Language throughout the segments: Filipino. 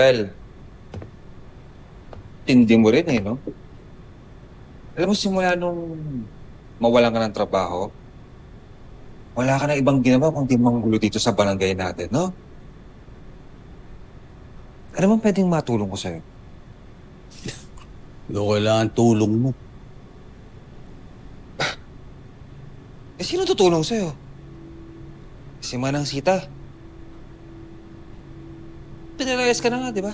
Well, tindi mo rin eh, no? Alam mo, simula nung mawalan ka ng trabaho, wala ka na ibang ginawa kundi manggulo dito sa barangay natin, no? Ano bang pwedeng matulong ko sa'yo? Hindi ko kailangan tulong mo. Eh, sino tutulong sa'yo? Si Manang Sita. Pinalayas ka na nga, di ba?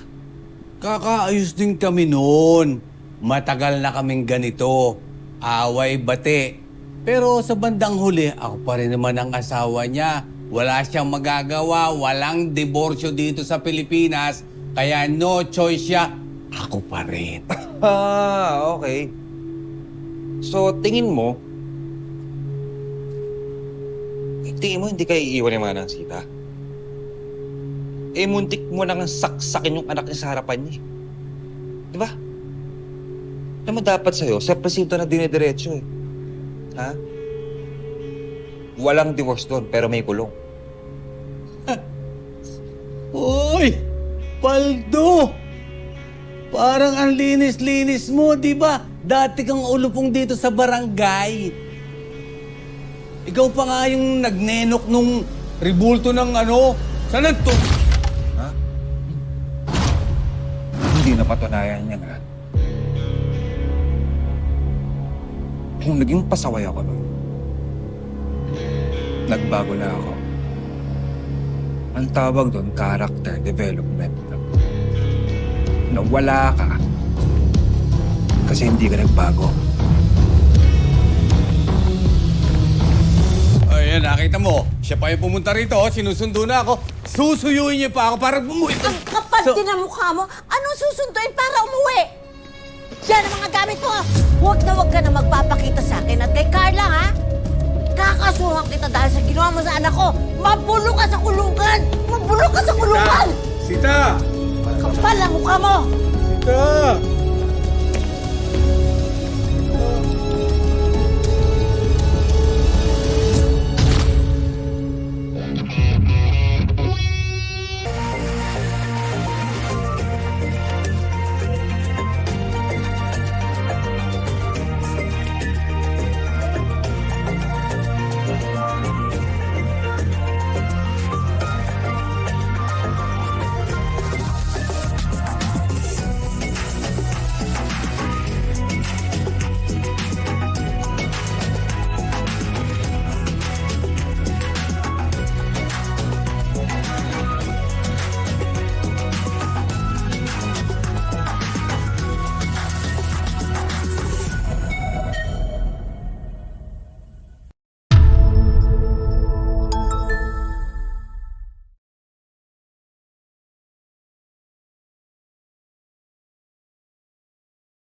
Kakaayos din kami noon. Matagal na kaming ganito. Away, bate. Pero sa bandang huli, ako pa rin naman ang asawa niya. Wala siyang magagawa, walang diborsyo dito sa Pilipinas. Kaya no choice siya, ako pa rin. Ah, okay. So, tingin mo hindi ka iiwan ni Manang Sita? Eh, muntik mo nang saksakin yung anak niya sa harapan niya. Di ba? Alam mo, dapat sa'yo, sa presinto na dinidiretso eh. Ha? Walang divorce doon, pero may kulong. Uy! Paldo! Parang ang linis-linis mo, di ba? Dati kang ulupong dito sa barangay. Ikaw pa nga yung nagnenok nung ribulto ng ano. Saan to? Ha? Hindi napatunayan niya nga. Kung naging pasaway ako nun, nagbago na ako. Ang tawag doon, character development. Nawala ka kasi hindi ka nagbago. Ayan, nakita mo. Siya pa yung pumunta rito. Sinusundo na ako. Susuyuin niya pa ako para bumuwi. Ang kapal din ang mukha mo. Anong susunduin para umuwi? Yan ang mga gamit mo. Huwag ka na magpapakita sa akin at kay Carla, ha? Kakasuhan kita dahil sa ginawa mo sa anak ko. Mabulok ka sa kulungan! Mabulok ka sa kulungan! Sita! Kapal ang mukha mo! Sita!